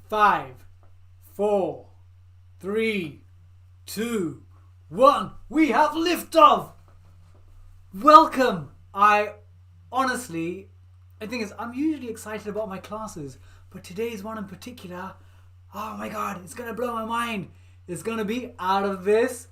5, 4, 3, 2, 1. We have liftoff! Welcome! I think I'm usually excited about my classes, but today's one in particular, oh my god, it's going to blow my mind. It's going to be out of this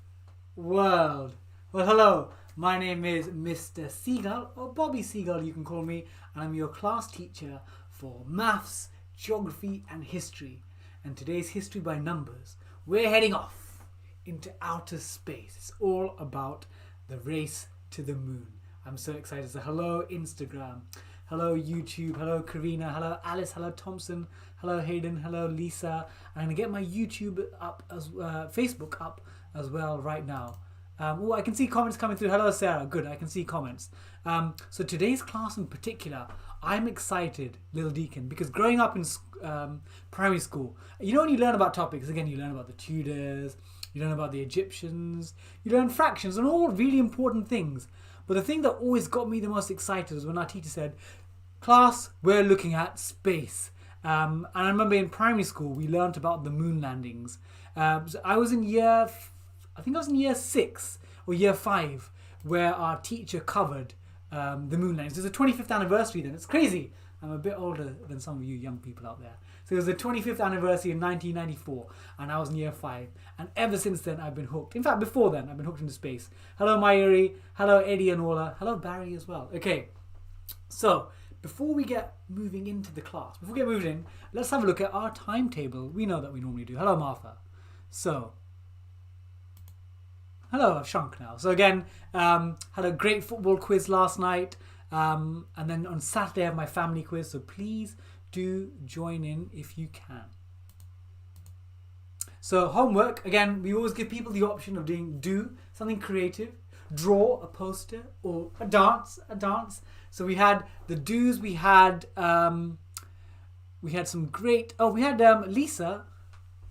world. Well, hello. My name is Mr. Seagull, or Bobby Seagull you can call me, and I'm your class teacher for maths, geography and history. And today's history by numbers. We're heading off into outer space. It's all about the race to the moon. I'm so excited. So hello Instagram, hello YouTube, hello Karina, hello Alice, hello Thompson, hello Hayden, hello Lisa. I'm going to get my YouTube up, Facebook up as well right now. Oh, I can see comments coming through. Hello Sarah, good, I can see comments. So today's class in particular, I'm excited, Little Deacon, because growing up in primary school, you know when you learn about topics, again you learn about the Tudors, you learn about the Egyptians, you learn fractions and all really important things. But the thing that always got me the most excited was when our teacher said, class, we're looking at space. And I remember in primary school, we learnt about the moon landings. So I was in year 6 or year 5 where our teacher covered the moon landings. It was the 25th anniversary then. It's crazy. I'm a bit older than some of you young people out there. So it was the 25th anniversary in 1994 and I was in year 5. And ever since then I've been hooked. In fact, before then I've been hooked into space. Hello Mayuri, hello Eddie and Ola, hello Barry as well. Okay, so before we get moving into the class, before we get moving in, let's have a look at our timetable. We know that we normally do. Hello Martha. So, hello, I've shrunk now. So again, had a great football quiz last night. And then on Saturday I have my family quiz. So please do join in if you can. So homework, again, we always give people the option of do something creative, draw a poster or a dance. So we had the do's, we had some great, we had Lisa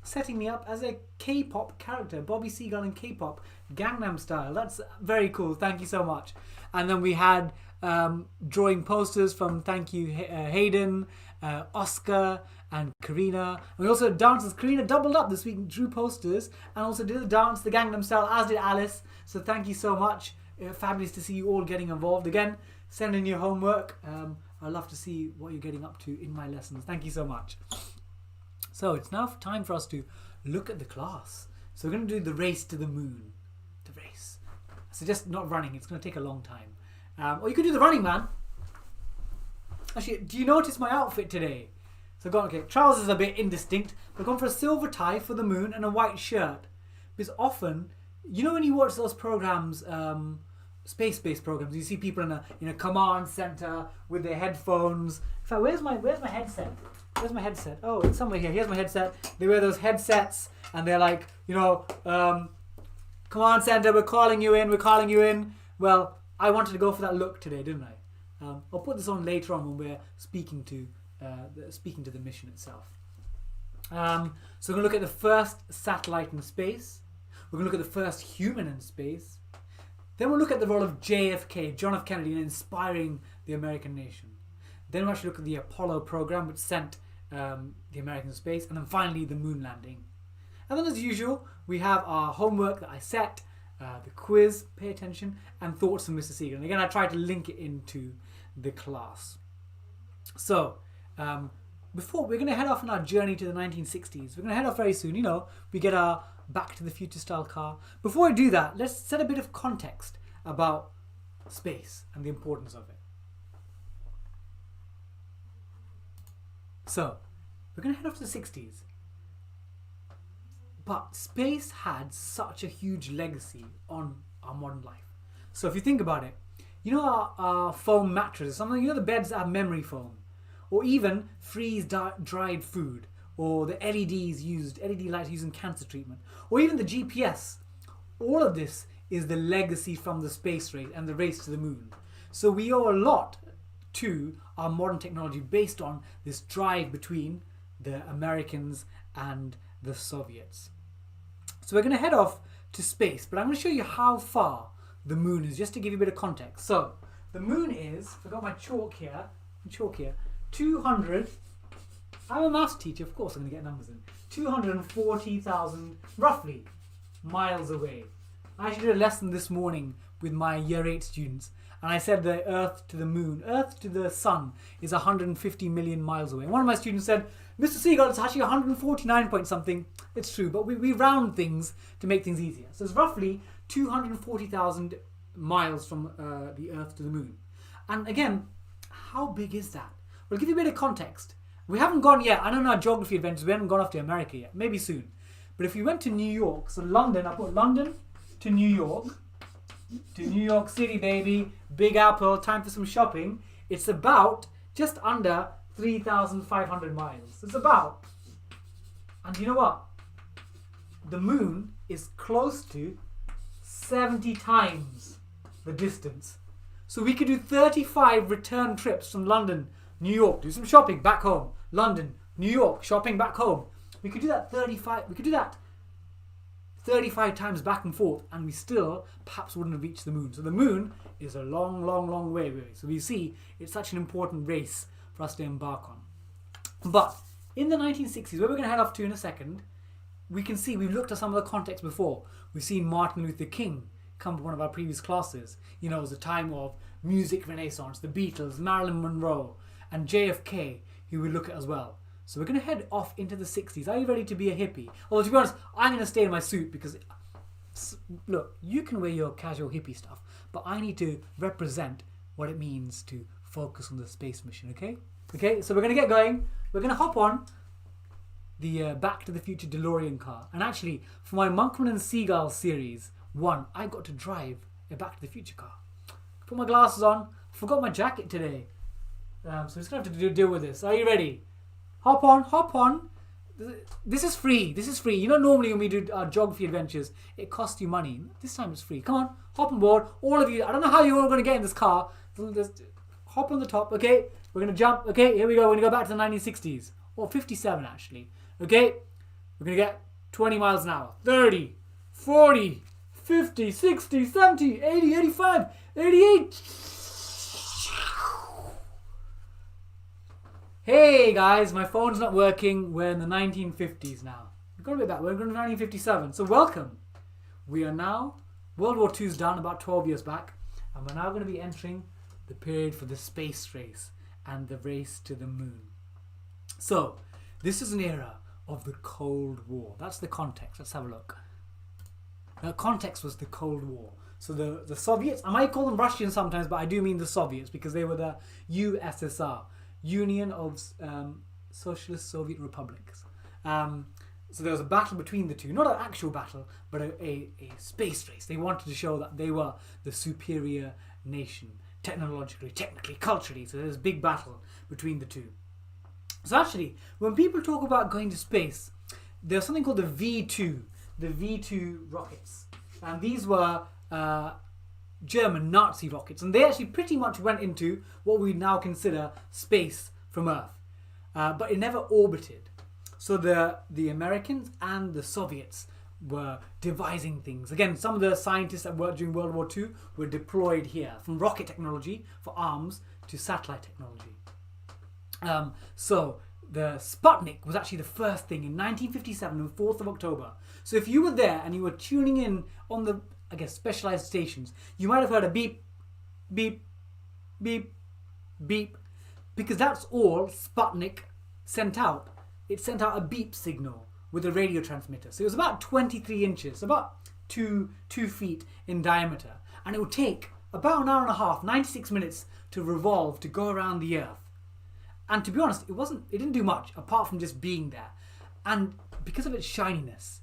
setting me up as a K-pop character, Bobby Seagull in K-pop, Gangnam Style. That's very cool. Thank you so much. And then we had drawing posters from, thank you, Hayden, Oscar and Karina. And we also had dances. Karina doubled up this week, drew posters and also did the dance, the Gangnam Style, as did Alice. So thank you so much. Fabulous to see you all getting involved. Again, send in your homework. I'd love to see what you're getting up to in my lessons. Thank you so much. So it's now time for us to look at the class. So we're going to do the race to the moon. The race. So just not running. It's going to take a long time. Or you could do the running, man. Actually, do you notice my outfit today? So I've got, okay, trousers are a bit indistinct. But I've gone for a silver tie for the moon and a white shirt. Because often, you know when you watch those programs, space-based programs, you see people in a command center with their headphones. In fact, where's my headset? Where's my headset? Oh, it's somewhere here. Here's my headset. They wear those headsets and they're like, command center, we're calling you in. Well, I wanted to go for that look today, didn't I? I'll put this on later on when we're speaking to the mission itself. So we're going to look at the first satellite in space. We're going to look at the first human in space. Then we'll look at the role of JFK, John F. Kennedy, in inspiring the American nation. Then we'll actually look at the Apollo program, which sent the Americans to space. And then finally, the moon landing. And then as usual, we have our homework that I set, the quiz, pay attention, and thoughts from Mr. Seagull. And again, I tried to link it into the class. So, before we're going to head off on our journey to the 1960s. We're going to head off very soon. We get our Back to the Future style car. Before I do that, let's set a bit of context about space and the importance of it. So, we're going to head off to the 60s. But space had such a huge legacy on our modern life. So if you think about it, our foam mattresses, the beds that have memory foam, or even freeze-dried food, or the LED lights used in cancer treatment, or even the GPS. All of this is the legacy from the space race and the race to the moon. So we owe a lot to our modern technology based on this drive between the Americans and the Soviets. So we're going to head off to space, but I'm going to show you how far the moon is, just to give you a bit of context. So the moon is, I've got my chalk here, 200 I'm a maths teacher, of course I'm going to get numbers in. 240,000, roughly, miles away. I actually did a lesson this morning with my year 8 students, and I said the Earth to the Moon, Earth to the Sun is 150 million miles away. And one of my students said, Mr. Seagull, it's actually 149 point something. It's true, but we round things to make things easier. So it's roughly 240,000 miles from the Earth to the Moon. And again, how big is that? Well, I'll give you a bit of context. We haven't gone yet. I don't know our geography adventures. We haven't gone off to America yet. Maybe soon. But if we went to New York, so London, I put London to New York City, baby. Big Apple, time for some shopping. It's about just under 3,500 miles. It's about. And you know what? The moon is close to 70 times the distance. So we could do 35 return trips from London, New York, do some shopping, back home. London, New York, shopping, back home. We could do that 35 times back and forth, and we still perhaps wouldn't have reached the moon. So the moon is a long, long, long way away. So we see it's such an important race for us to embark on. But in the 1960s, where we're going to head off to in a second, we can see, we've looked at some of the context before. We've seen Martin Luther King come from one of our previous classes. You know, it was a time of music renaissance, the Beatles, Marilyn Monroe, and JFK, who we look at as well. So we're going to head off into the 60s. Are you ready to be a hippie? Although, to be honest, I'm going to stay in my suit because, look, you can wear your casual hippie stuff, but I need to represent what it means to focus on the space mission, okay? Okay, so we're going to get going. We're going to hop on the Back to the Future DeLorean car. And actually, for my Monkman and Seagull series 1, I got to drive a Back to the Future car. Put my glasses on. Forgot my jacket today. So I'm just going to have to deal with this. Are you ready? Hop on, hop on. This is free. This is free. You know, normally when we do our geography adventures, it costs you money. This time it's free. Come on, hop on board. All of you. I don't know how you're all going to get in this car. Just hop on the top, okay? We're going to jump. Okay, here we go. We're going to go back to the 1960s. Or 57, actually. Okay? We're going to get 20 miles an hour. 30, 40, 50, 60, 70, 80, 85, 88. Hey guys, my phone's not working. We're in the 1950s now. We've got a bit back. We're going to 1957. So welcome. We are now, World War II's done about 12 years back. And we're now going to be entering the period for the space race and the race to the moon. So, this is an era of the Cold War. That's the context. Let's have a look. The context was the Cold War. So the Soviets, I might call them Russians sometimes, but I do mean the Soviets because they were the USSR. Union of Socialist Soviet Republics. So there was a battle between the two. Not an actual battle, but a space race. They wanted to show that they were the superior nation, technologically, technically, culturally. So there's a big battle between the two. So actually, when people talk about going to space, there's something called the V2 rockets. And these were German Nazi rockets, and they actually pretty much went into what we now consider space from Earth, but it never orbited. So the Americans and the Soviets were devising things. Again, some of the scientists that worked during World War II were deployed here, from rocket technology for arms to satellite technology. So the Sputnik was actually the first thing in 1957 on 4th of October. So if you were there and you were tuning in on the, I guess, specialized stations, you might have heard a beep, beep, beep, beep, because that's all Sputnik sent out. It sent out a beep signal with a radio transmitter. So it was about 23 inches, about 2 feet in diameter. And it would take about an hour and a half, 96 minutes to revolve, to go around the Earth. And to be honest, it didn't do much apart from just being there. And because of its shininess,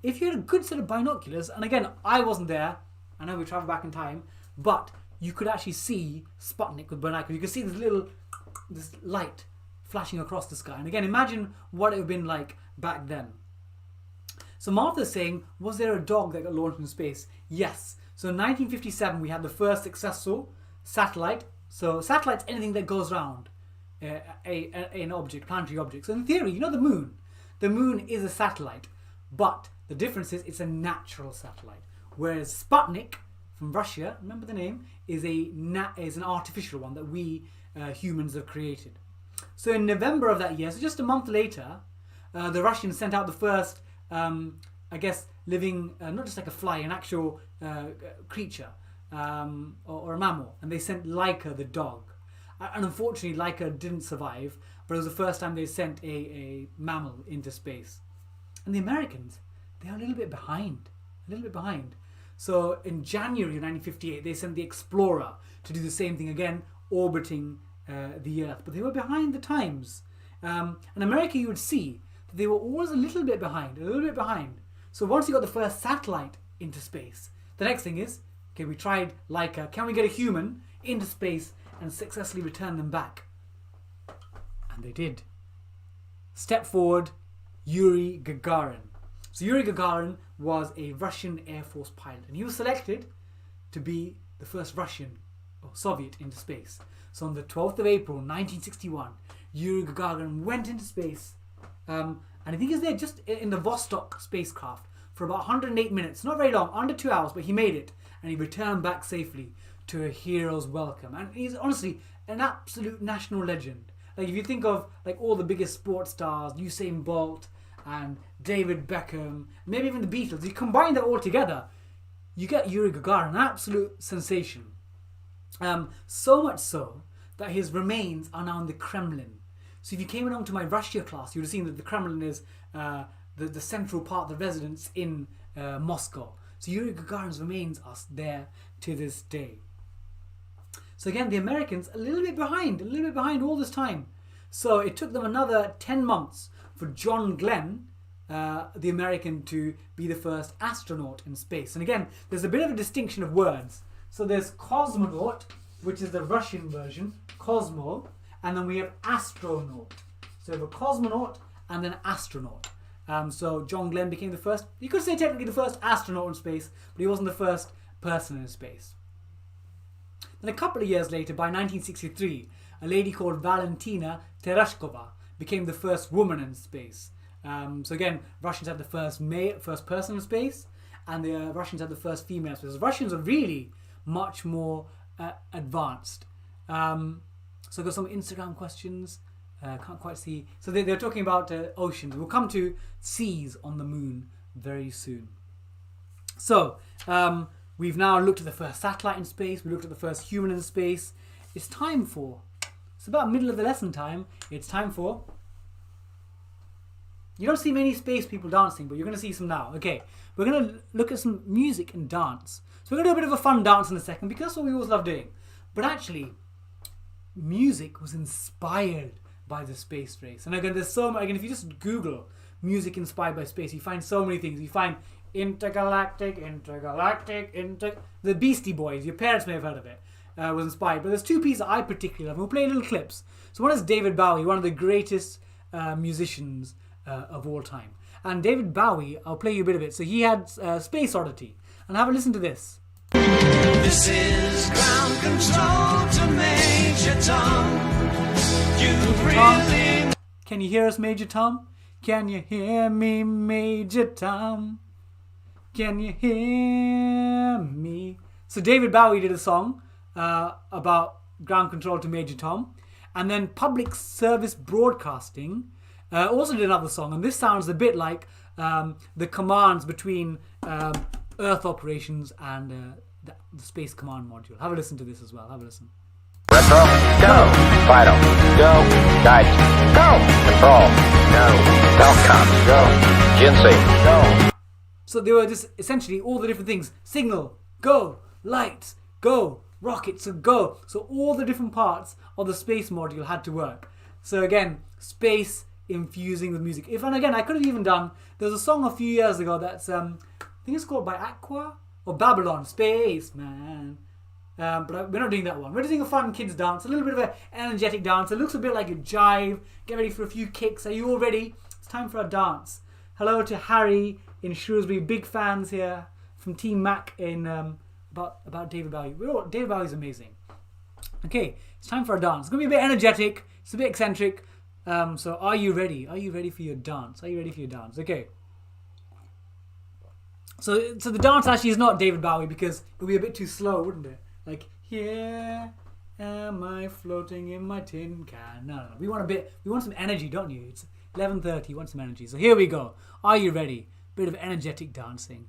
if you had a good set of binoculars, and again, I wasn't there, I know we traveled back in time, but you could actually see Sputnik with binoculars. You could see this light flashing across the sky. And again, imagine what it would have been like back then. So Martha's saying, was there a dog that got launched in space? Yes. So in 1957, we had the first successful satellite. So satellite's anything that goes around an object, planetary object. So in theory, you know the moon. The moon is a satellite, but the difference is it's a natural satellite. Whereas Sputnik from Russia, remember the name, is an artificial one that we humans have created. So in November of that year, so just a month later, the Russians sent out the first, I guess, living, not just like a fly, an actual creature or a mammal. And they sent Laika, the dog. And unfortunately, Laika didn't survive, but it was the first time they sent a mammal into space. And the Americans, they are a little bit behind. So in January of 1958, they sent the Explorer to do the same thing again, orbiting the Earth. But they were behind the times. And America, you would see that they were always a little bit behind. So once you got the first satellite into space, the next thing is, okay, we tried Laika. Can we get a human into space and successfully return them back? And they did. Step forward, Yuri Gagarin. So Yuri Gagarin was a Russian Air Force pilot, and he was selected to be the first Russian or Soviet into space. So on the 12th of April 1961, Yuri Gagarin went into space, and I think he was there just in the Vostok spacecraft for about 108 minutes, not very long, under 2 hours, but he made it, and he returned back safely to a hero's welcome. And he's honestly an absolute national legend. Like if you think of like all the biggest sports stars, Usain Bolt and David Beckham, maybe even the Beatles, you combine that all together, you get Yuri Gagarin, an absolute sensation. So much so that his remains are now in the Kremlin. So if you came along to my Russia class, you would have seen that the Kremlin is the central part of the residence in Moscow. So Yuri Gagarin's remains are there to this day. So again, the Americans a little bit behind all this time. So it took them another 10 months for John Glenn, the American, to be the first astronaut in space. And again, there's a bit of a distinction of words. So there's cosmonaut, which is the Russian version, Cosmo, and then we have astronaut. So we have a cosmonaut and then astronaut. So John Glenn became the first, you could say technically the first astronaut in space, but he wasn't the first person in space. Then a couple of years later, by 1963, a lady called Valentina Tereshkova became the first woman in space. So again, Russians had the first person in space, and the Russians had the first female in space. The Russians are really much more advanced. So I've got some Instagram questions. Can't quite see. So they're talking about oceans. We'll come to seas on the moon very soon. So we've now looked at the first satellite in space. We looked at the first human in space. It's about middle of the lesson time. It's time for... You don't see many space people dancing, but you're going to see some now. Okay, we're going to look at some music and dance. So we're going to do a bit of a fun dance in a second, because that's what we always love doing. But actually, music was inspired by the space race. And again, there's so much. Again, if you just Google music inspired by space, you find so many things. You find intergalactic. The Beastie Boys, your parents may have heard of it, was inspired. But there's two pieces I particularly love. We'll play little clips. So one is David Bowie, one of the greatest musicians of all time. And David Bowie, I'll play you a bit of it. So he had Space Oddity. And have a listen to this. This is ground control to Major Tom. Can you hear us, Major Tom? Can you hear me, Major Tom? Can you hear me? So David Bowie did a song about ground control to Major Tom. And then Public Service Broadcasting also did another song. And this sounds a bit like the commands between Earth operations and the Space Command Module. Have a listen to this as well. Have a listen. Retro, go. Vital, go. Guidance, go. Control, go. Telcom, go. GNC, go. So they were just essentially all the different things. Signal, go. Lights, go. Rockets, go. So all the different parts of the space module had to work. So again, space infusing with music. And again, I could have even done, there was a song a few years ago that's, I think it's called by Aqua or Babylon, Spaceman. But we're not doing that one. We're doing a fun kids dance, a little bit of an energetic dance. It looks a bit like a jive. Get ready for a few kicks. Are you all ready? It's time for a dance. Hello to Harry in Shrewsbury. Big fans here from Team Mac in about David Bowie. David Bowie's amazing. Okay, it's time for a dance. It's going to be a bit energetic. It's a bit eccentric. So are you ready? Are you ready for your dance? Are you ready for your dance? Okay. So the dance actually is not David Bowie because it would be a bit too slow, wouldn't it? Like, here Am I floating in my tin can? No. We want some energy, don't you? It's 11:30. You want some energy. So here we go. Are you ready? Bit of energetic dancing.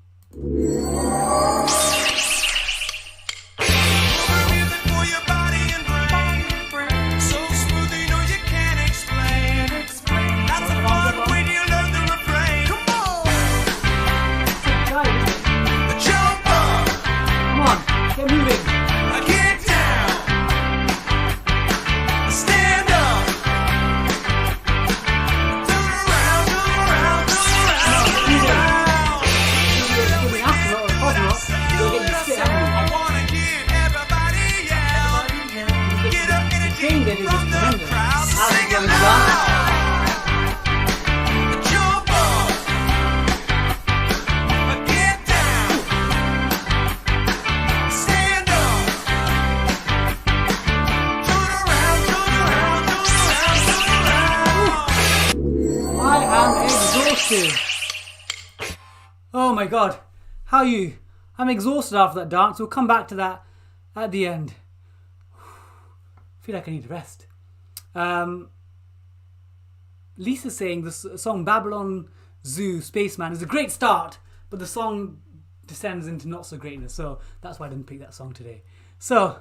Oh my god, how are you? I'm exhausted after that dance. We'll come back to that at the end. I feel like I need to rest. Lisa's saying the song Babylon Zoo Spaceman is a great start, but the song descends into not so greatness, so that's why I didn't pick that song today. So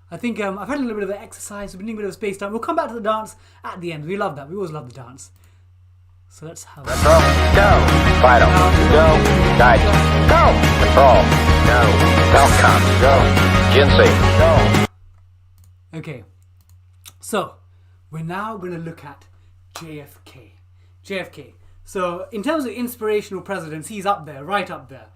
I think I've had a little bit of an exercise, we've been doing a bit of space time. We'll come back to the dance at the end. We love that. We always love the dance. So let's have Retro, go. Vital, go. Guide, go. Control, go. Telcom, go. Jinsei, go. Okay, so we're now going to look at JFK. JFK. So in terms of inspirational presidents, he's up there, right up there.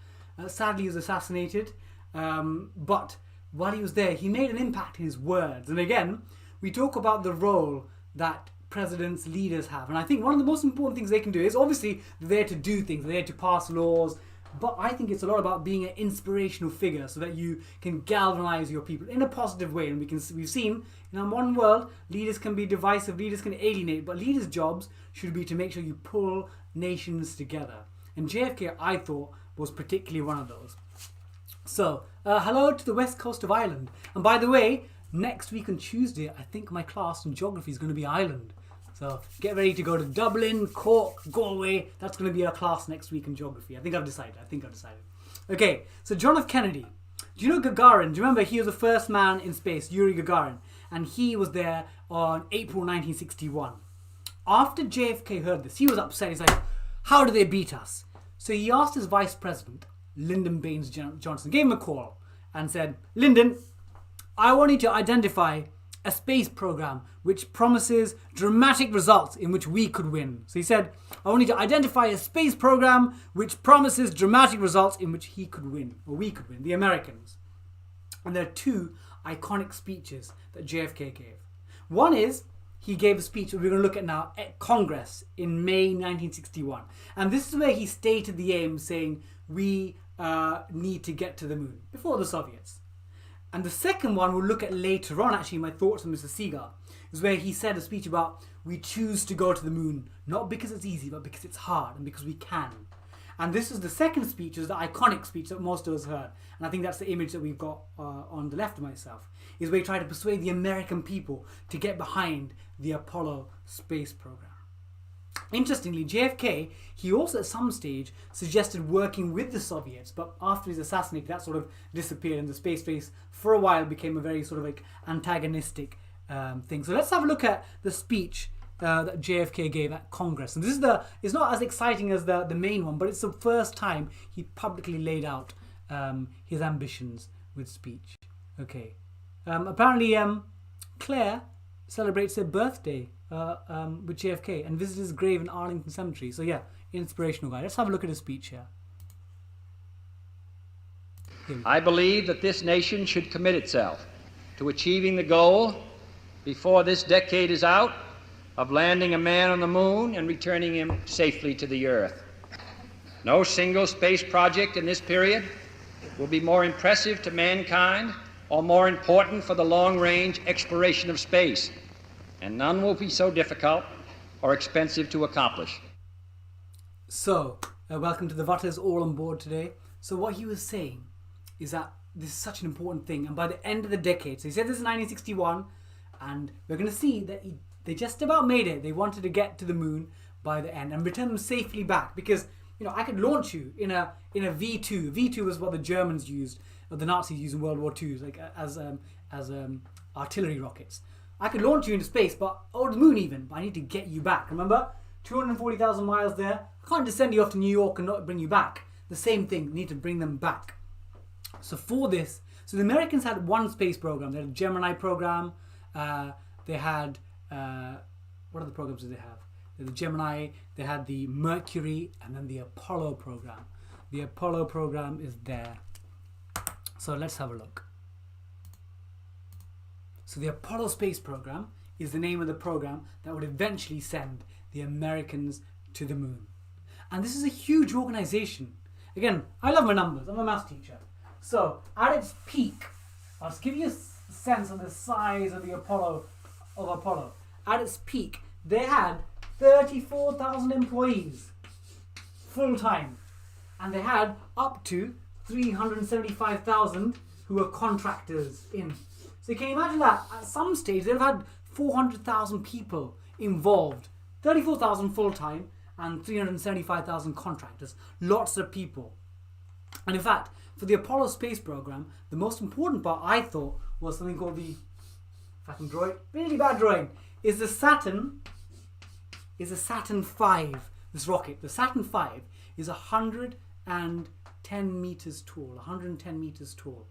Sadly, he was assassinated, but while he was there, he made an impact in his words. And again, we talk about the role that presidents, leaders have. And I think one of the most important things they can do is obviously they're there to do things, they're there to pass laws, but I think it's a lot about being an inspirational figure so that you can galvanize your people in a positive way. And we've seen in our modern world, leaders can be divisive, leaders can alienate, but leaders' jobs should be to make sure you pull nations together. And JFK, I thought, was particularly one of those. So, hello to the west coast of Ireland. And by the way, next week on Tuesday, I think my class in geography is going to be Ireland. So get ready to go to Dublin, Cork, Galway. That's going to be our class next week in geography. I think I've decided. Okay, so John F. Kennedy. Do you know Gagarin? Do you remember he was the first man in space, Yuri Gagarin? And he was there on April 1961. After JFK heard this, he was upset. He's like, how do they beat us? So he asked his vice president, Lyndon Baines Johnson, gave him a call and said, Lyndon, I want you to identify a space program which promises dramatic results in which we could win. So he said, I want you to identify a space program which promises dramatic results in which he could win, or we could win, the Americans. And there are two iconic speeches that JFK gave. One is, he gave a speech that we're going to look at now at Congress in May 1961. And this is where he stated the aim, saying we need to get to the moon before the Soviets. And the second one we'll look at later on, actually, my thoughts on Mr. Seagull, is where he said a speech about we choose to go to the moon, not because it's easy, but because it's hard and because we can. And this is the second speech, is the iconic speech that most of us heard. And I think that's the image that we've got on the left of myself, is where he tried to persuade the American people to get behind the Apollo space program. Interestingly, JFK, he also at some stage suggested working with the Soviets, but after he's assassinated, that sort of disappeared, and the space race for a while became a very sort of like antagonistic thing. So let's have a look at the speech that JFK gave at Congress. And this is it's not as exciting as the main one, but it's the first time he publicly laid out his ambitions with speech. Okay. Apparently, Claire celebrates her birthday with JFK and visited his grave in Arlington Cemetery. So yeah, inspirational guy. Let's have a look at his speech here. I believe that this nation should commit itself to achieving the goal before this decade is out of landing a man on the moon and returning him safely to the earth. No single space project in this period will be more impressive to mankind or more important for the long-range exploration of space, and none will be so difficult or expensive to accomplish. So, welcome to the Vutters, all on board today. So what he was saying is that this is such an important thing. And by the end of the decade, so he said this is 1961, and we're going to see that they just about made it. They wanted to get to the moon by the end and return them safely back, because I could launch you in a V2. V2 was what the Germans used, or the Nazis used in World War II, like as artillery rockets. I could launch you into space, but or the moon even. But I need to get you back. Remember, 240,000 miles there. I can't just send you off to New York and not bring you back. The same thing. Need to bring them back. So for this, the Americans had one space program. They had a Gemini program. They had what other programs did they have? They had the Gemini. They had the Mercury, and then the Apollo program. The Apollo program is there. So let's have a look. So the Apollo space program is the name of the program that would eventually send the Americans to the moon. And this is a huge organization. Again, I love my numbers. I'm a maths teacher. So at its peak, I'll just give you a sense of the size of the Apollo. At its peak, they had 34,000 employees full time, and they had up to 375,000 who were contractors in. So can you imagine that? At some stage, they've had 400,000 people involved, 34,000 full time, and 375,000 contractors. Lots of people. And in fact, for the Apollo space program, the most important part I thought was something called the, if I can draw it, really bad drawing, is the Saturn V, this rocket. The Saturn V is 110 meters tall, 110 meters tall.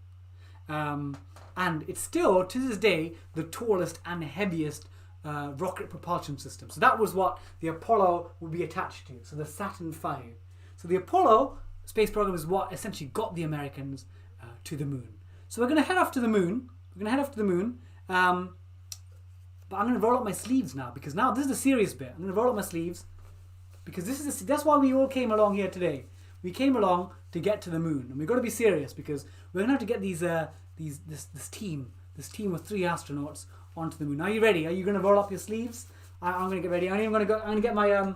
And it's still, to this day, the tallest and heaviest rocket propulsion system. So that was what the Apollo would be attached to. So the Saturn V. So the Apollo space program is what essentially got the Americans to the moon. So we're going to head off to the moon. But I'm going to roll up my sleeves now, because now this is the serious bit. I'm going to roll up my sleeves because that's why we all came along here today. We came along to get to the moon, and we've got to be serious because we're going to have to get this team of 3 astronauts onto the moon. Are you ready? Are you going to roll up your sleeves? I'm going to get ready. I'm going to get my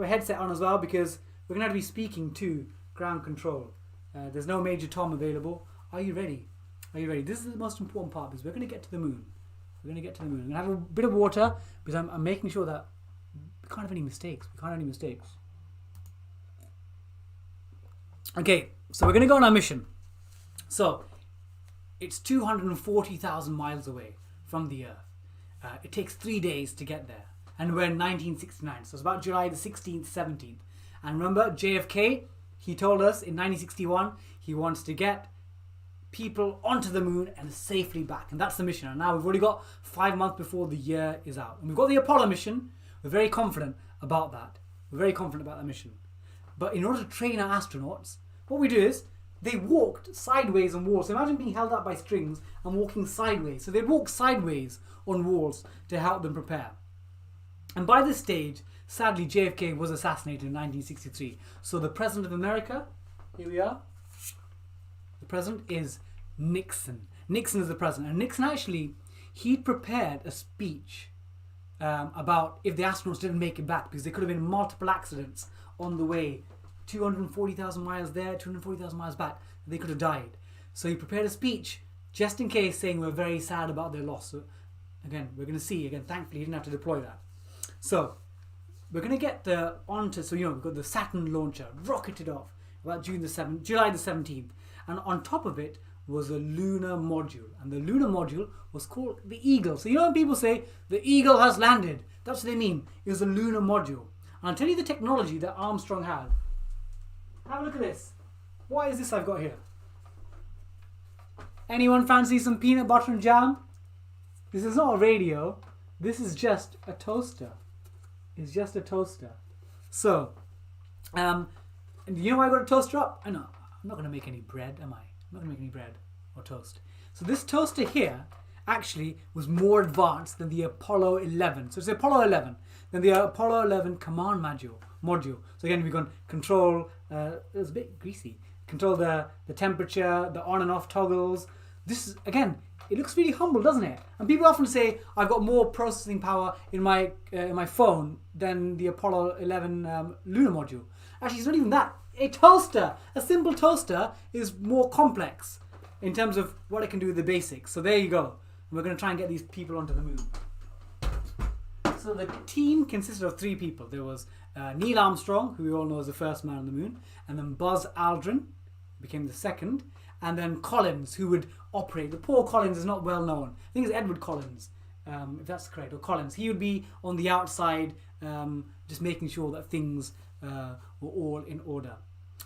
headset on as well, because we're going to have to be speaking to ground control. There's no Major Tom available. Are you ready? This is the most important part, because we're going to get to the moon. I'm going to have a bit of water, because I'm making sure that we can't have any mistakes. Okay, so we're going to go on our mission. So it's 240,000 miles away from the Earth. It takes 3 days to get there. And we're in 1969. So it's about July the 16th, 17th. And remember, JFK, he told us in 1961, he wants to get people onto the moon and safely back. And that's the mission. And now we've already got 5 months before the year is out. And we've got the Apollo mission. We're very confident about that. Mission. But in order to train our astronauts, what we do is they walked sideways on walls. So imagine being held up by strings and walking sideways. So they'd walk sideways on walls to help them prepare. And by this stage, sadly, JFK was assassinated in 1963. So the President of America, here we are. The President is Nixon. Nixon is the President. And Nixon actually, he'd prepared a speech about if the astronauts didn't make it back, because there could have been multiple accidents on the way. 240,000 miles there, 240,000 miles back. They could have died. So he prepared a speech just in case, saying we're very sad about their loss. So again, we're going to see. Again, thankfully, he didn't have to deploy that. So we're going to get onto, we've got the Saturn launcher rocketed off about July the 17th. And on top of it was a lunar module. And the lunar module was called the Eagle. So when people say, the Eagle has landed, that's what they mean. It was a lunar module. And I'll tell you the technology that Armstrong had. Have a look at this. What is this I've got here? Anyone fancy some peanut butter and jam? This is not a radio. This is just a toaster. It's just a toaster. So, you know why I got a toaster up? I know. I'm not going to make any bread, am I? I'm not going to make any bread or toast. So this toaster here actually was more advanced than the Apollo 11. So it's the Apollo 11. Then the Apollo 11 command module. So again, we've got control, it was a bit greasy. Control the temperature, the on and off toggles. This is, again, it looks really humble, doesn't it? And people often say, I've got more processing power in my phone than the Apollo 11 lunar module. Actually, it's not even that. A toaster, a simple toaster, is more complex. in terms of what it can do with the basics. So there you go. We're going to try and get these people onto the moon. So the team consisted of 3 people. There was Neil Armstrong, who we all know as the first man on the moon, and then Buzz Aldrin became the second, and then Collins, who would operate. The poor Collins is not well known. I think it's Edward Collins, if that's correct, or Collins. He would be on the outside, just making sure that things were all in order.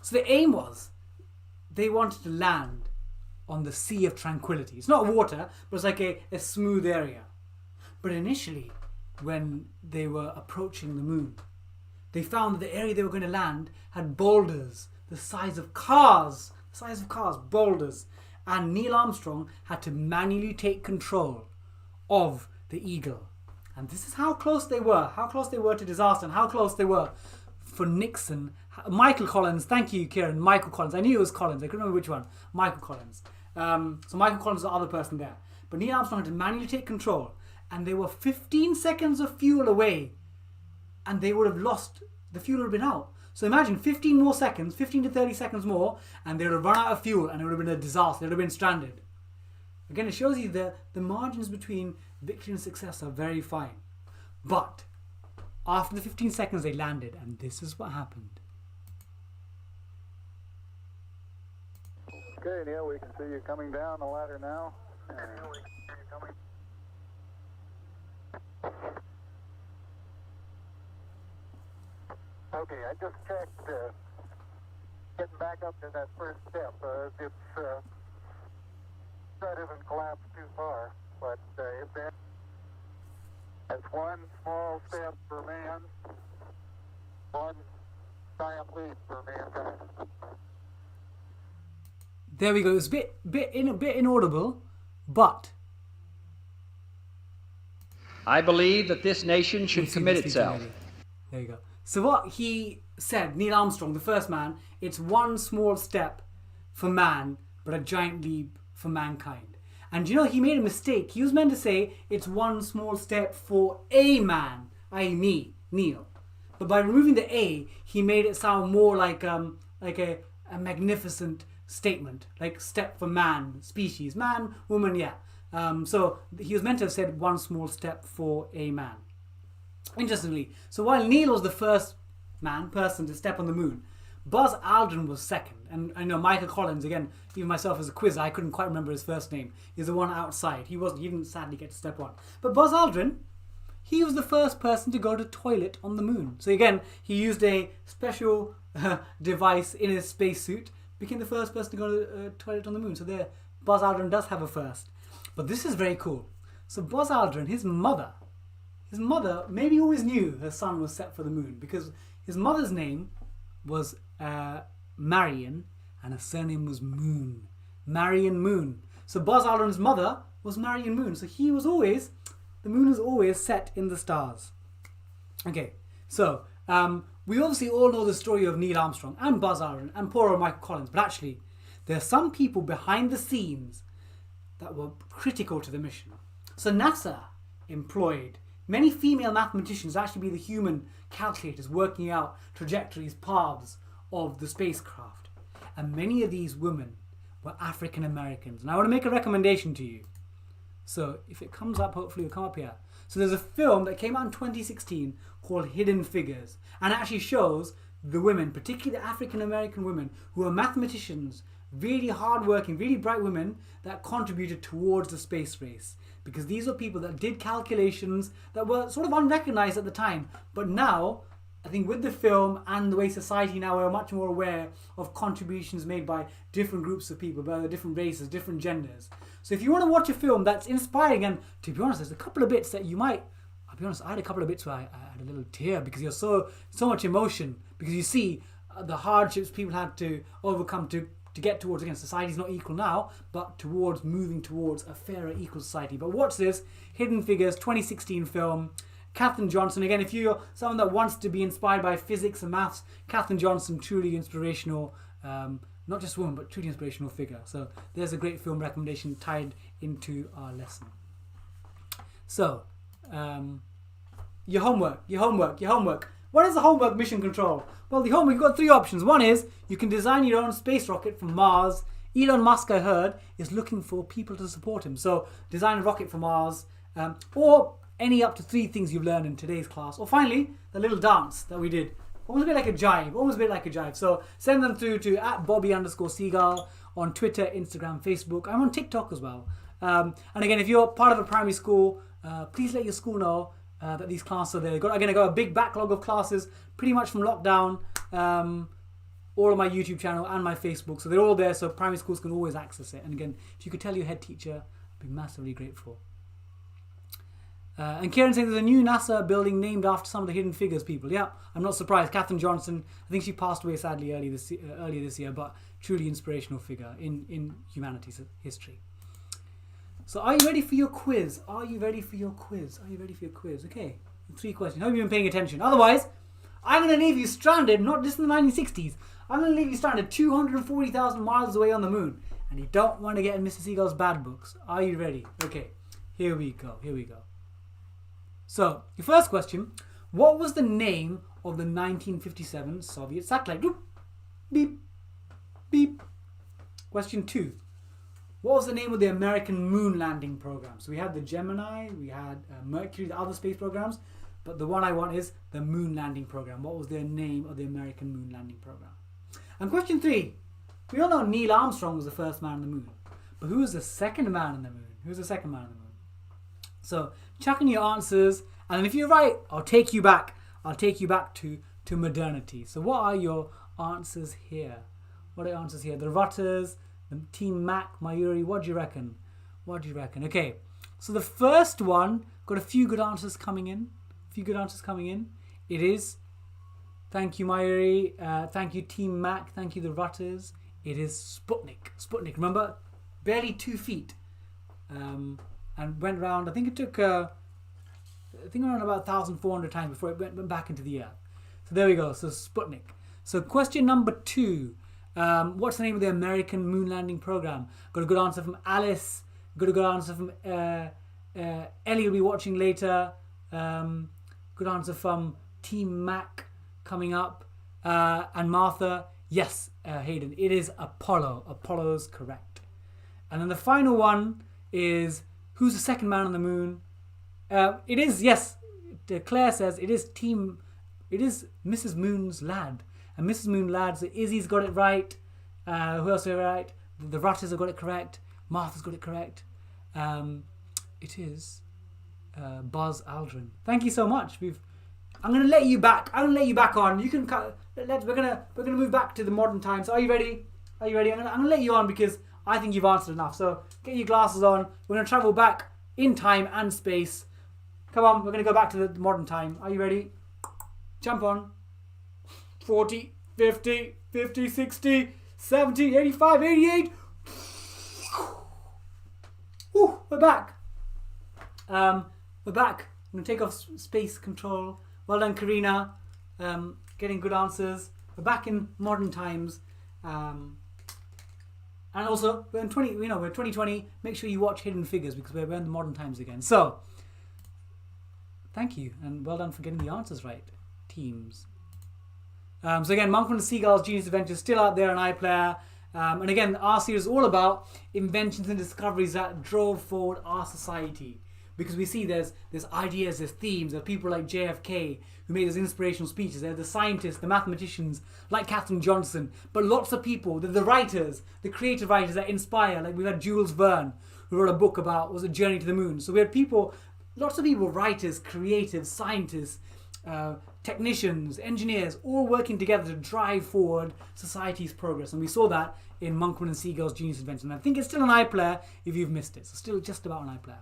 So the aim was, they wanted to land on the Sea of Tranquility. It's not water, but it's like a smooth area. But initially, when they were approaching the moon, they found that the area they were going to land had boulders the size of cars, boulders. And Neil Armstrong had to manually take control of the Eagle. And this is how close they were to disaster, and how close they were for Nixon. Michael Collins, thank you, Kieran. Michael Collins. I knew it was Collins. I couldn't remember which one. Michael Collins. So Michael Collins is the other person there. But Neil Armstrong had to manually take control. And they were 15 seconds of fuel away. And they would have lost, the fuel would have been out. So imagine 15 more seconds, 15 to 30 seconds more, and they would have run out of fuel, and it would have been a disaster. They would have been stranded. Again, it shows you the margins between victory and success are very fine. But after the 15 seconds, they landed, and this is what happened. Okay, Neil, we can see you coming down the ladder now. Okay, Neil, we can see you coming. Okay, I just checked getting back up to that first step. It's that isn't collapsed too far, but it's one small step for man, one giant leap for mankind. There we go. It's a bit inaudible, but I believe that this nation should commit itself. There you go. So what he said, Neil Armstrong, the first man, it's one small step for man, but a giant leap for mankind. And you know, he made a mistake. He was meant to say it's one small step for a man, i.e. me, Neil. But by removing the A, he made it sound more like a magnificent statement, like step for man, species, man, woman, yeah. So he was meant to have said one small step for a man. Interestingly, so while Neil was the first person to step on the moon, Buzz Aldrin was second. And I know Michael Collins, again, even myself as a quiz, I couldn't quite remember his first name. He's the one outside. He didn't sadly get to step on. But Buzz Aldrin, he was the first person to go to toilet on the moon. So again, he used a special device in his spacesuit, became the first person to go to toilet on the moon. So there, Buzz Aldrin does have a first. But this is very cool. So Buzz Aldrin, his mother maybe always knew her son was set for the moon, because his mother's name was Marion, and her surname was Moon. Marion Moon. So Buzz Aldrin's mother was Marion Moon. So the moon was always set in the stars. Okay, so we obviously all know the story of Neil Armstrong and Buzz Aldrin and poor old Michael Collins, but actually there are some people behind the scenes that were critical to the mission. So NASA employed many female mathematicians to actually be the human calculators working out trajectories, paths of the spacecraft. And many of these women were African Americans. And I want to make a recommendation to you. So if it comes up, hopefully it'll come up here. So there's a film that came out in 2016 called Hidden Figures. And it actually shows the women, particularly the African American women, who are mathematicians, really hardworking, really bright women that contributed towards the space race. Because these were people that did calculations that were sort of unrecognized at the time. But now, I think with the film and the way society now, we're much more aware of contributions made by different groups of people, by different races, different genders. So if you want to watch a film that's inspiring, and to be honest, there's a couple of bits that you might, I'll be honest, I had a couple of bits where I had a little tear because you're so much emotion, because you see the hardships people had to overcome to get towards, again, society's not equal now, but towards moving towards a fairer, equal society. But watch this, Hidden Figures, 2016 film. Katherine Johnson, again, if you're someone that wants to be inspired by physics and maths, Katherine Johnson, truly inspirational, not just woman, but truly inspirational figure. So there's a great film recommendation tied into our lesson. So, your homework. What is the homework, Mission Control? Well, the homework, you've got 3 options. One is you can design your own space rocket from Mars Elon Musk, I heard, is looking for people to support him. So design a rocket for Mars, or any up to 3 things you've learned in today's class. Or finally, the little dance that we did. Almost a bit like a jive. So send them through to @Bobby_Seagull on Twitter, Instagram, Facebook. I'm on TikTok as well. And again, if you're part of a primary school, please let your school know that these classes are there. Again, I got a big backlog of classes pretty much from lockdown, all on my YouTube channel and my Facebook. So they're all there, so primary schools can always access it. And again, if you could tell your head teacher, I'd be massively grateful. And Kieran saying there's a new NASA building named after some of the Hidden Figures people. Yeah, I'm not surprised. Katherine Johnson, I think she passed away sadly earlier this year, but truly inspirational figure in humanity's history. So are you ready for your quiz? Okay, 3 questions. Hope you've been paying attention. Otherwise, I'm going to leave you stranded, not just in the 1960s. I'm going to leave you stranded 240,000 miles away on the moon. And you don't want to get in Mr. Seagull's bad books. Are you ready? Okay, here we go. So, your first question, what was the name of the 1957 Soviet satellite? Beep, beep. Question 2, what was the name of the American moon landing program? So we had the Gemini, we had Mercury, the other space programs, but the one I want is the moon landing program. What was the name of the American moon landing program? And question 3, we all know Neil Armstrong was the first man on the moon, but who was the second man on the moon? So chuck in your answers, and if you're right, I'll take you back to modernity. So what are your answers here? The Rutters, the Team Mac, Mayuri, what do you reckon? Okay, so the first one got a few good answers coming in. It is, thank you Mayuri, thank you Team Mac, thank you the Rutters. It is Sputnik. Remember, barely 2 feet. And went round, I think it took around about 1,400 times before it went back into the Earth. So there we go, so Sputnik. So question number 2, what's the name of the American moon landing program? Got a good answer from Alice, got a good answer from Ellie will be watching later, good answer from Team Mac coming up, and Martha, yes, Hayden, it is Apollo. Apollo's correct. And then the final one is, who's the second man on the moon? It is, yes, Claire says it is Mrs. Moon's lad. And Mrs. Moon lad, so Izzy's got it right. Who else got it right? The Rutters have got it correct. Martha's got it correct. It is Buzz Aldrin. Thank you so much. I'm gonna let you back on. You can we're gonna move back to the modern times. Are you ready? I'm gonna let you on because I think you've answered enough. So get your glasses on. We're going to travel back in time and space. Come on, we're going to go back to the modern time. Are you ready? Jump on. 40, 50, 60, 70, 85, 88. Ooh, we're back. I'm going to take off space control. Well done, Karina. Getting good answers. We're back in modern times. And also, we're in 2020. Make sure you watch Hidden Figures because we're in the modern times again. So, thank you and well done for getting the answers right, teams. So again, Monkman and Seagull's Genius Adventures still out there on iPlayer. And again, our series is all about inventions and discoveries that drove forward our society. Because we see there's ideas, there's themes, there's people like JFK who made those inspirational speeches. There's the scientists, the mathematicians like Katherine Johnson. But lots of people, the writers, the creative writers that inspire. Like we had Jules Verne who wrote a book about was a journey to the moon. So we had lots of people, writers, creatives, scientists, technicians, engineers, all working together to drive forward society's progress. And we saw that in Monkman and Seagull's Genius Adventures. And I think it's still on iPlayer if you've missed it. So still just about on iPlayer.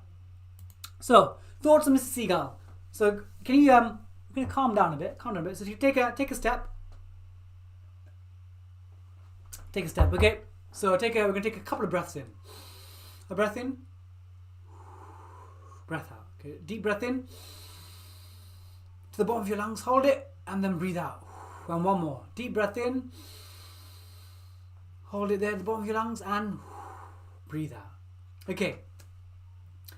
So, thoughts on Mr. Seagull. So, can you, we're going to calm down a bit. So, if you take a step. Okay? So, we're going to take a couple of breaths in. A breath in. Breath out. Okay, deep breath in. To the bottom of your lungs, hold it, and then breathe out. And one more. Deep breath in. Hold it there at the bottom of your lungs, and breathe out. Okay.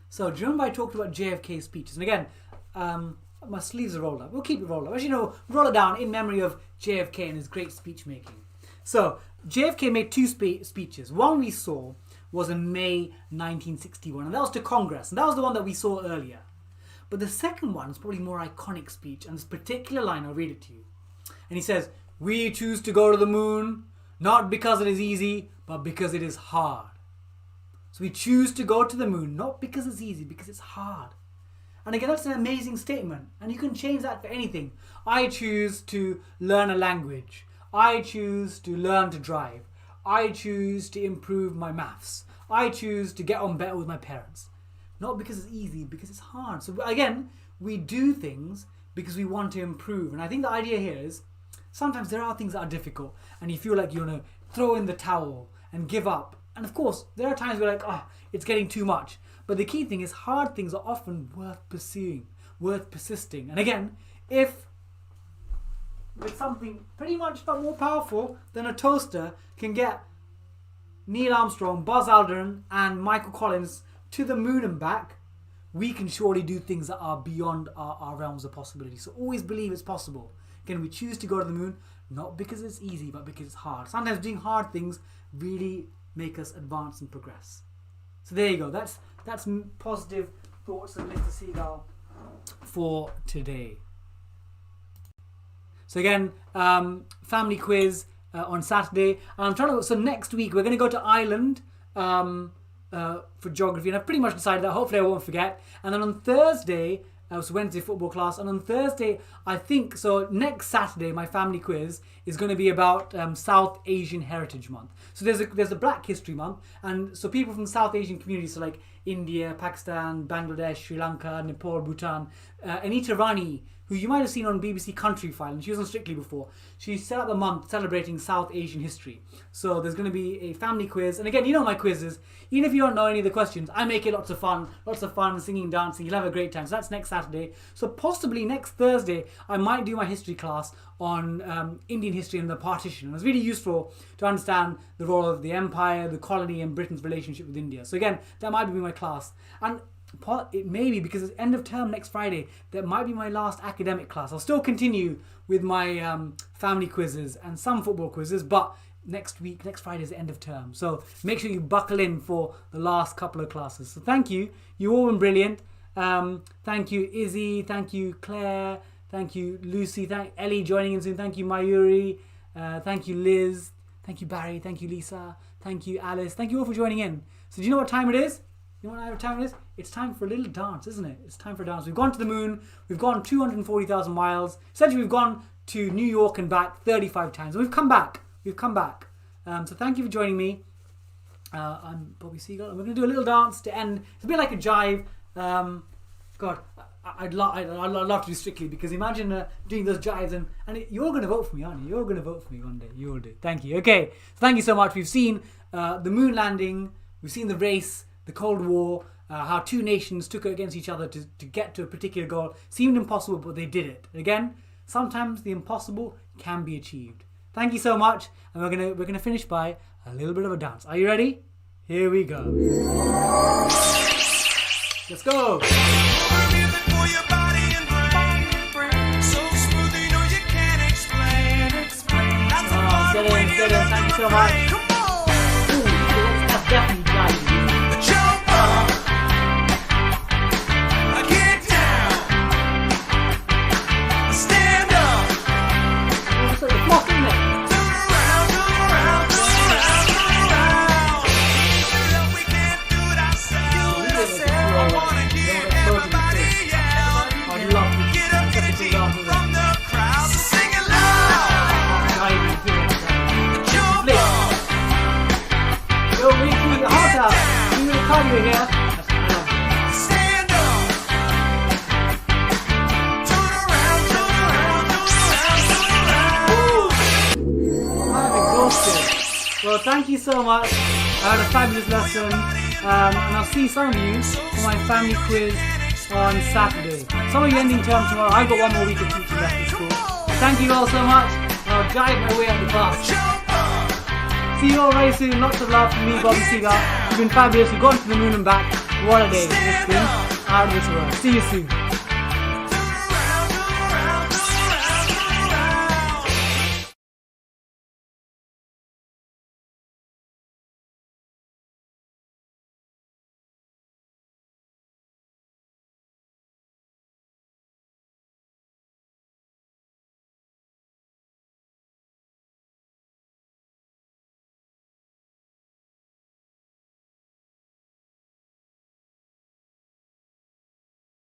So, do you remember I talked about JFK's speeches? And again, my sleeves are rolled up. We'll keep it rolled up. Actually, no, roll it down in memory of JFK and his great speech making. So JFK made two speeches. One we saw was in May 1961, and that was to Congress, and that was the one that we saw earlier. But the second one is probably more iconic speech, and this particular line, I'll read it to you. And he says, "We choose to go to the moon, not because it is easy, but because it is hard." So we choose to go to the moon, not because it's easy, because it's hard. And again, that's an amazing statement. And you can change that for anything. I choose to learn a language. I choose to learn to drive. I choose to improve my maths. I choose to get on better with my parents. Not because it's easy, because it's hard. So again, we do things because we want to improve. And I think the idea here is sometimes there are things that are difficult and you feel like you want to throw in the towel and give up. And of course, there are times where like, it's getting too much. But the key thing is hard things are often worth pursuing, worth persisting. And again, if with something pretty much not more powerful than a toaster can get Neil Armstrong, Buzz Aldrin and Michael Collins to the moon and back, we can surely do things that are beyond our realms of possibility. So always believe it's possible. Again, we choose to go to the moon, not because it's easy, but because it's hard. Sometimes doing hard things really make us advance and progress. So there you go. That's positive thoughts of Mr. Seagull for today. So again, family quiz on Saturday. So next week we're going to go to Ireland for geography, and I've pretty much decided that. Hopefully I won't forget. And then on Thursday, it's Wednesday football class, and on Thursday, I think, so next Saturday, my family quiz is going to be about South Asian Heritage Month. So there's a Black History Month, and so people from South Asian communities, so like India, Pakistan, Bangladesh, Sri Lanka, Nepal, Bhutan, Anita Rani, who you might have seen on BBC Country File, and she was on Strictly before. She set up a month celebrating South Asian history. So there's going to be a family quiz. And again, you know my quizzes. Even if you don't know any of the questions, I make it lots of fun, singing, dancing. You'll have a great time. So that's next Saturday. So possibly next Thursday, I might do my history class on Indian history and the partition. And it's really useful to understand the role of the empire, the colony, and Britain's relationship with India. So again, that might be my class. And it may be, because it's end of term next Friday, that might be my last academic class. I'll still continue with my family quizzes and some football quizzes, but next Friday is the end of term. So make sure you buckle in for the last couple of classes. So thank you. You all been brilliant. Thank you, Izzy. Thank you, Claire. Thank you, Lucy. Thank Ellie joining in soon. Thank you, Mayuri. Thank you, Liz. Thank you, Barry. Thank you, Lisa. Thank you, Alice. Thank you all for joining in. So do you know what time it is? You know what time it is? It's time for a little dance, isn't it? It's time for a dance. We've gone to the moon. We've gone 240,000 miles. Essentially, we've gone to New York and back 35 times. And we've come back. So thank you for joining me. I'm Bobby Seagull, and we're going to do a little dance to end. It's a bit like a jive. God, I'd love to do Strictly, because imagine doing those jives, and you're going to vote for me, aren't you? You're going to vote for me one day. You will do. Thank you. Okay, so thank you so much. We've seen the moon landing. We've seen the race, the Cold War, how two nations took it against each other to get to a particular goal. Seemed impossible, but they did it. Again, sometimes the impossible can be achieved. Thank you so much, and we're gonna finish by a little bit of a dance. Are you ready? Here we go. Let's go. Get in. Thank you so much. Ooh, that's definitely driving. Well, thank you so much. I had a fabulous lesson, and I'll see some of you for my family quiz on Saturday. Some of you ending term tomorrow. I've got one more week of teaching left at school. Thank you all so much. I'll drive my way out the bus. See you all very soon. Lots of love from me, Bobby Seagull. You've been fabulous. You've gone to the moon and back. What a day. It's been out of this world. See you soon.